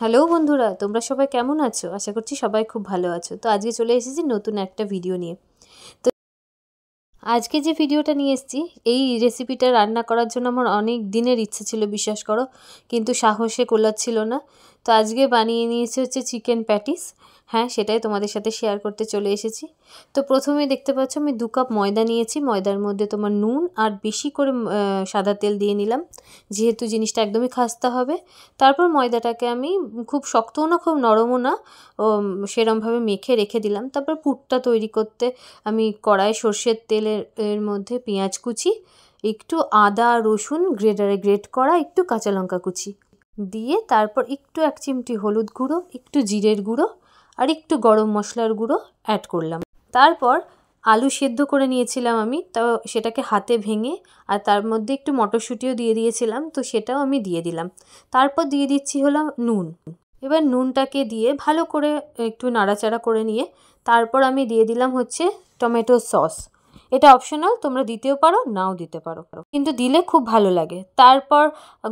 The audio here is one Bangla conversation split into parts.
হ্যালো বন্ধুরা, তোমরা সবাই কেমন আছো? আশা করছি সবাই খুব ভালো আছো। তো আজকে চলে এসেছি নতুন একটা ভিডিও নিয়ে। তো আজকে যে ভিডিওটা নিয়ে এসেছি, এই রেসিপিটা রান্না করার জন্য আমার অনেক দিনের ইচ্ছে ছিল, বিশ্বাস করো, কিন্তু সাহসে কোলাচ্ছিল না। তো আজকে বানিয়ে নিয়েছি হচ্ছে চিকেন প্যাটিস। হ্যাঁ, সেটাই তোমাদের সাথে শেয়ার করতে চলে এসেছি। তো প্রথমে দেখতে পাচ্ছ আমি 2 কাপ ময়দা নিয়েছি। ময়দার মধ্যে তোমার নুন আর বেশি করে সাদা তেল দিয়ে নিলাম, যেহেতু জিনিসটা একদমই খাস্তা হবে। তারপর ময়দাটাকে আমি খুব শক্তও না খুব নরমও না সেরমভাবে মেখে রেখে দিলাম। তারপর পুরটা তৈরি করতে আমি কড়াই সর্ষের তেলের মধ্যে পেঁয়াজ কুচি, একটু আদা রসুন গ্রেটারে গ্রেট করা, একটু কাঁচা লঙ্কা কুচি দিয়ে তারপর একটু 1 চিমটি হলুদ গুঁড়ো, একটু জিরের গুঁড়ো আর একটু গরম মশলার গুঁড়ো অ্যাড করলাম। তারপর আলু সেদ্ধ করে নিয়েছিলাম আমি, তো সেটাকে হাতে ভেঙে আর তার মধ্যে একটু মটরশুঁটিও দিয়ে দিয়েছিলাম, তো সেটাও আমি দিয়ে দিলাম। তারপর দিয়ে দিচ্ছি হলো নুন। এবার নুনটাকে দিয়ে ভালো করে একটু নাড়াচাড়া করে নিয়ে তারপর আমি দিয়ে দিলাম হচ্ছে টমেটো সস। এটা অপশনাল, তোমরা দিতেও পারো নাও দিতে পারো, কিন্তু দিলে খুব ভালো লাগে। তারপর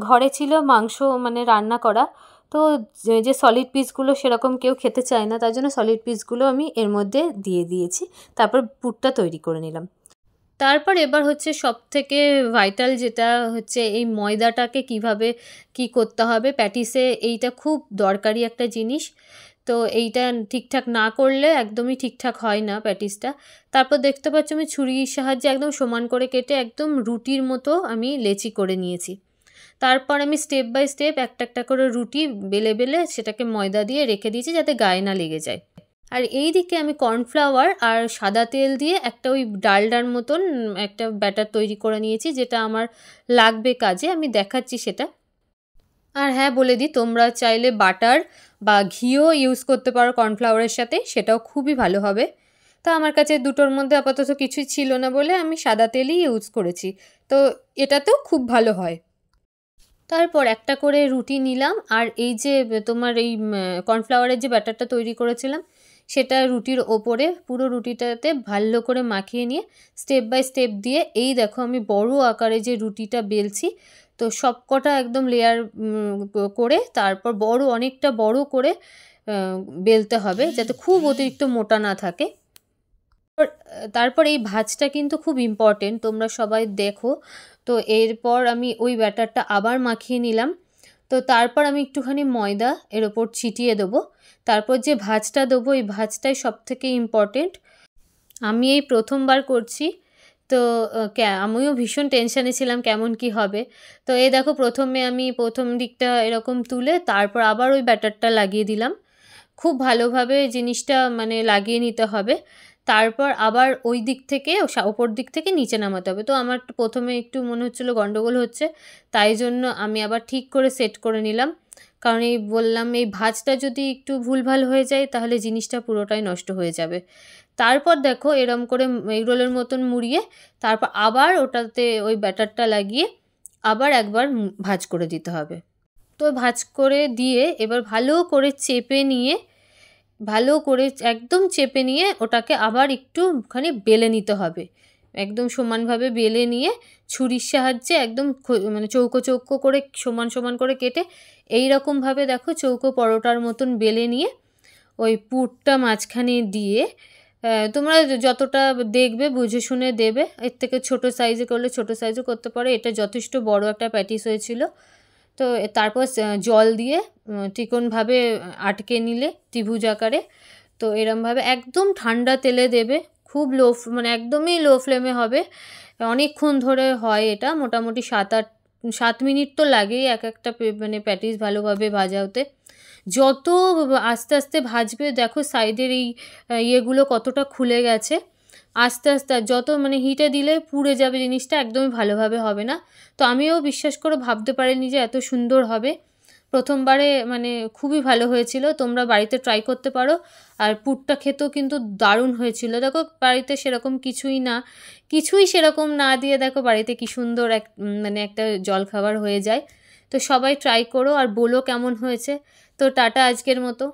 ঘরে ছিল মাংস মানে রান্না করা, তো যে সলিড পিসগুলো সেরকম কেউ খেতে চায় না, তার জন্য সলিড পিসগুলো আমি এর মধ্যে দিয়ে দিয়েছি। তারপর পুরটা তৈরি করে নিলাম। তারপর এবার হচ্ছে সবথেকে ভাইটাল যেটা হচ্ছে এই ময়দাটাকে কিভাবে কি করতে হবে প্যাটিসে, এইটা খুব দরকারি একটা জিনিস। তো এইটা ঠিকঠাক না করলে একদমই ঠিকঠাক হয় না প্যাটিসটা। তারপর দেখতে পাচ্ছ আমি ছুরির সাহায্যে একদম সমান করে কেটে একদম রুটির মতো আমি লেচি করে নিয়েছি। তারপর আমি স্টেপ বাই স্টেপ একটা একটা করে রুটি বেলে বেলে সেটাকে ময়দা দিয়ে রেখে দিয়েছি যাতে গায়ে না লেগে যায়। আর এই দিকে আমি কর্নফ্লাওয়ার আর সাদা তেল দিয়ে একটা ওই ডালডার মতন একটা ব্যাটার তৈরি করে নিয়েছি, যেটা আমার লাগবে কাজে, আমি দেখাচ্ছি সেটা। আর হ্যাঁ, বলে দিই, তোমরা চাইলে বাটার বা ঘিও ইউজ করতে পারো কর্নফ্লাওয়ারের সাথে, সেটাও খুবই ভালো হবে। তো আমার কাছে দুটোর মধ্যে আপাতত কিছুই ছিল না বলে আমি সাদা তেলই ইউজ করেছি, তো এটাতেও খুব ভালো হয়। তারপর একটা করে রুটি নিলাম আর এই যে তোমার এই কর্নফ্লাওয়ারের যে ব্যাটারটা তৈরি করেছিলাম সেটা রুটির ওপরে পুরো রুটিটাতে ভালো করে মাখিয়ে নিয়ে স্টেপ বাই স্টেপ দিয়ে এই দেখো আমি বড় আকারে যে রুটিটা বেলছি, তো সবকটা একদম লেয়ার করে তারপর অনেকটা বড় করে বেলতে হবে যাতে খুব অতিরিক্ত মোটা না থাকে। তারপর এই ভাঁজটা কিন্তু খুব ইম্পর্টেন্ট, তোমরা সবাই দেখো। তো এরপর আমি ওই ব্যাটারটা আবার মাখিয়ে নিলাম। তো তারপর আমি একটুখানি ময়দা এর ওপর ছিটিয়ে দেবো। তারপর যে ভাঁজটা দেবো এই ভাঁজটাই সবথেকে ইম্পর্টেন্ট। আমি এই প্রথমবার করছি, তো আমিও ভীষণ টেনশানে ছিলাম কেমন কি হবে। তো এই দেখো প্রথমে আমি প্রথম দিকটা এরকম তুলে তারপর আবার ওই ব্যাটারটা লাগিয়ে দিলাম। খুব ভালোভাবে জিনিসটা মানে লাগিয়ে নিতে হবে। তারপর আবার ওই দিক থেকে ওপর দিক থেকে নিচে নামাতে হবে। তো আমার প্রথমে একটু মনে হচ্ছিলো গন্ডগোল হচ্ছে, তাই জন্য আমি আবার ঠিক করে সেট করে নিলাম। কারণ এই বললাম এই ভাঁজটা যদি একটু ভুলভাল হয়ে যায় তাহলে জিনিসটা পুরোটাই নষ্ট হয়ে যাবে। তারপর দেখো এরম করে এগরোলের মতন মুড়িয়ে তারপর আবার ওটাতে ওই ব্যাটারটা লাগিয়ে আবার একবার ভাঁজ করে দিতে হবে। তো ভাঁজ করে দিয়ে এবার ভালো করে চেপে নিয়ে ভালো করে একদম চেপে নিয়ে ওটাকে আবার একটুখানি বেলে নিতে হবে। একদম সমানভাবে বেলে নিয়ে ছুরির সাহায্যে একদম মানে চৌকো চৌকো করে সমান সমান করে কেটে এই রকমভাবে দেখো চৌকো পরোটার মতন বেলে নিয়ে ওই পুরটা মাঝখানে দিয়ে তোমরা যতটা দেখবে বুঝে শুনে দেবে। এর থেকে ছোটো সাইজে করলে ছোটো সাইজও করতে পারো। এটা যথেষ্ট বড় একটা প্যাটিস হয়েছিল। তো তারপর জল দিয়ে চিকনভাবে আটকে নিলে ত্রিভুজ আকারে। তো এরমভাবে একদম ঠান্ডা তেলে দেবে, খুব মানে একদমই লো ফ্লেমে হবে। অনেকক্ষণ ধরে হয় এটা, মোটামুটি 7 মিনিট তো লাগেই এক একটা মানে প্যাটিস ভালোভাবে ভাজা হতে। যত আস্তে আস্তে ভাজবে দেখো সাইডের এই ইয়েগুলো কতটা খুলে গেছে। আস্তে আস্তে যত মানে হিটে দিলে পুড়ে যাবে জিনিসটা, একদমই ভালোভাবে হবে না। তো আমিও বিশ্বাস করে ভাবতে পারিনি যে এত সুন্দর হবে। প্রথমবারে মানে খুবই ভালো হয়েছিল, তোমরা বাড়িতে ট্রাই করতে পারো। আর পুরটা খেতেও কিন্তু দারুণ হয়েছিল। দেখো বাড়িতে সেরকম কিছুই সেরকম না দিয়ে দেখো বাড়িতে কি সুন্দর মানে একটা জলখাবার হয়ে যায়। তো সবাই ট্রাই করো আর বলো কেমন হয়েছে। তো টাটা আজকের মতো।